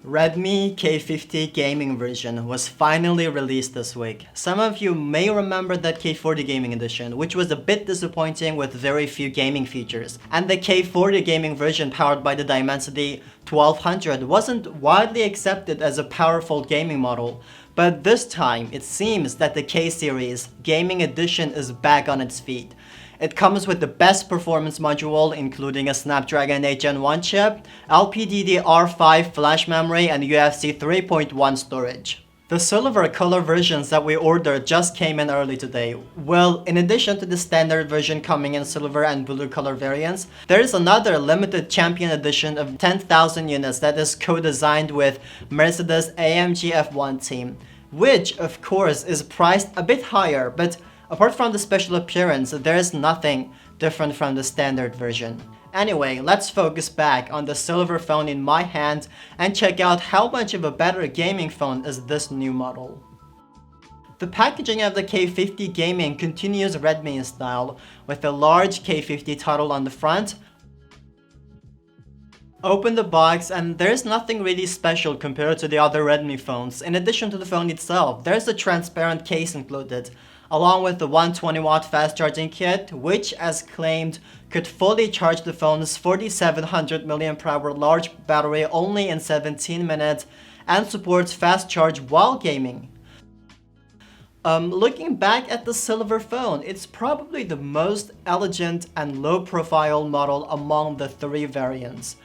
Redmi K50 gaming version was finally released this week. Some of you may remember that K40 gaming edition, which was a bit disappointing with very few gaming features. And the K40 gaming version powered by the Dimensity 1200 wasn't widely accepted as a powerful gaming model. But this time, it seems that the K-series gaming edition is back on its feet. It comes with the best performance module, including a Snapdragon 8 Gen 1 chip, LPDDR5 flash memory, and UFC 3.1 storage. The silver color versions that we ordered just came in early today. Well, in addition to the standard version coming in silver and blue color variants, there is another limited champion edition of 10,000 units that is co-designed with Mercedes-AMG F1 team, which of course is priced a bit higher, but apart from the special appearance, there is nothing different from the standard version. Anyway, let's focus back on the silver phone in my hand and check out how much of a better gaming phone is this new model. The packaging of the K50 gaming continues Redmi style, with a large K50 title on the front. Open the box and there's nothing really special compared to the other Redmi phones. In addition to the phone itself, there's a transparent case included, along with the 120-watt fast charging kit, which, as claimed, could fully charge the phone's 4700 mAh large battery only in 17 minutes and supports fast charge while gaming. Looking back at the silver phone, it's probably the most elegant and low-profile model among the three variants.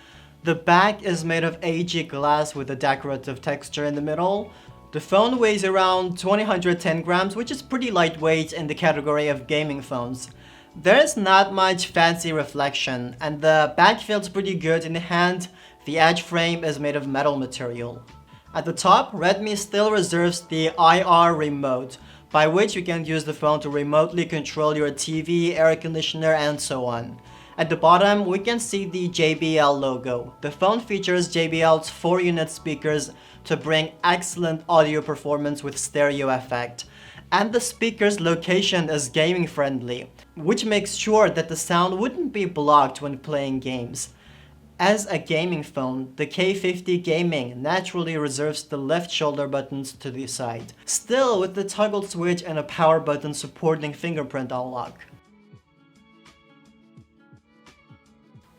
The back is made of AG glass with a decorative texture in the middle. The phone weighs around 210 grams, which is pretty lightweight in the category of gaming phones. There's not much fancy reflection, and the back feels pretty good in the hand. The edge frame is made of metal material. At the top, Redmi still reserves the IR remote, by which you can use the phone to remotely control your TV, air conditioner, and so on. At the bottom, we can see the JBL logo. The phone features JBL's 4-unit speakers to bring excellent audio performance with stereo effect. And the speaker's location is gaming friendly, which makes sure that the sound wouldn't be blocked when playing games. As a gaming phone, the K50 gaming naturally reserves the left shoulder buttons to the side, still with the toggle switch and a power button supporting fingerprint unlock.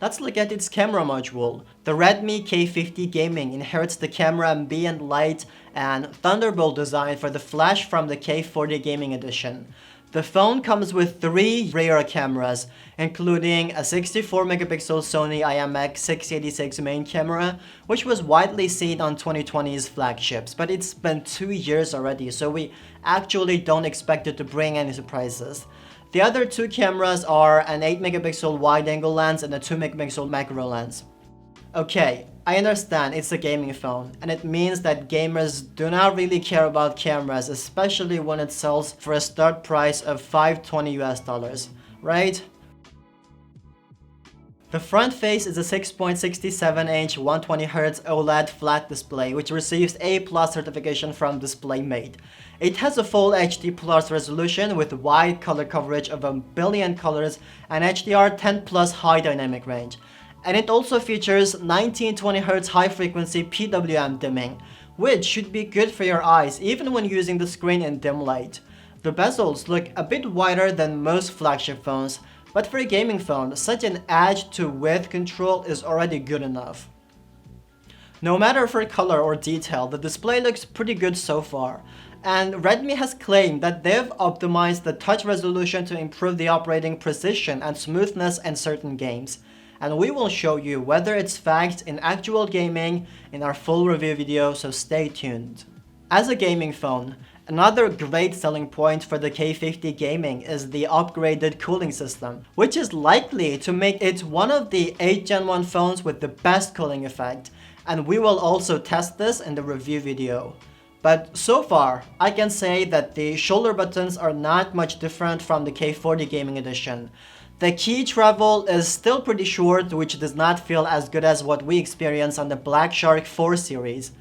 Let's look at its camera module. The Redmi K50 gaming inherits the camera ambient light and Thunderbolt design for the flash from the K40 gaming edition. The phone comes with 3 rear cameras, including a 64-megapixel Sony IMX686 main camera, which was widely seen on 2020's flagships, but it's been 2 years already, so we actually don't expect it to bring any surprises. The other 2 cameras are an 8-megapixel wide-angle lens and a 2-megapixel macro lens. Okay, I understand it's a gaming phone, and it means that gamers do not really care about cameras, especially when it sells for a start price of $520 US, right? The front face is a 6.67-inch 120Hz OLED flat display, which receives A+ certification from DisplayMate. It has a full HD Plus resolution with wide color coverage of 1 billion colors and HDR10+ high dynamic range. And it also features 1920Hz high-frequency PWM dimming, which should be good for your eyes even when using the screen in dim light. The bezels look a bit wider than most flagship phones, but for a gaming phone, such an edge-to-width control is already good enough. No matter for color or detail, the display looks pretty good so far. And Redmi has claimed that they've optimized the touch resolution to improve the operating precision and smoothness in certain games. And we will show you whether it's fact in actual gaming in our full review video, so stay tuned. As a gaming phone, another great selling point for the K50 gaming is the upgraded cooling system, which is likely to make it one of the 8 Gen 1 phones with the best cooling effect, and we will also test this in the review video. But so far, I can say that the shoulder buttons are not much different from the K40 gaming edition. The key travel is still pretty short, which does not feel as good as what we experienced on the Black Shark 4 series.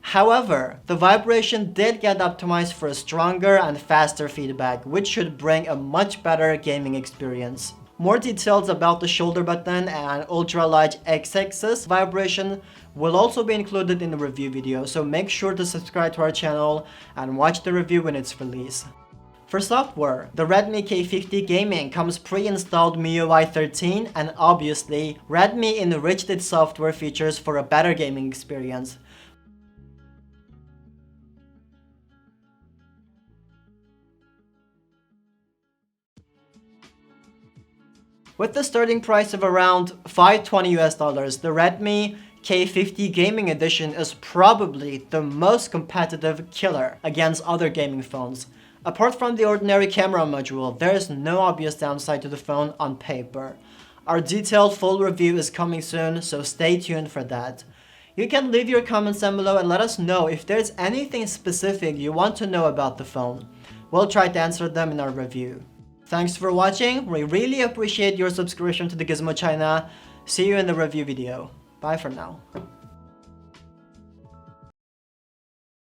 However, the vibration did get optimized for a stronger and faster feedback, which should bring a much better gaming experience. More details about the shoulder button and ultra-light x-axis vibration will also be included in the review video, so make sure to subscribe to our channel and watch the review when it's released. For software, the Redmi K50 Gaming comes pre-installed MIUI 13, and obviously, Redmi enriched its software features for a better gaming experience. With the starting price of around $520, the Redmi K50 Gaming Edition is probably the most competitive killer against other gaming phones. Apart from the ordinary camera module, there is no obvious downside to the phone on paper. Our detailed full review is coming soon, so stay tuned for that. You can leave your comments down below and let us know if there's anything specific you want to know about the phone. We'll try to answer them in our review. Thanks for watching. We really appreciate your subscription to the Gizmochina. See you in the review video. Bye for now.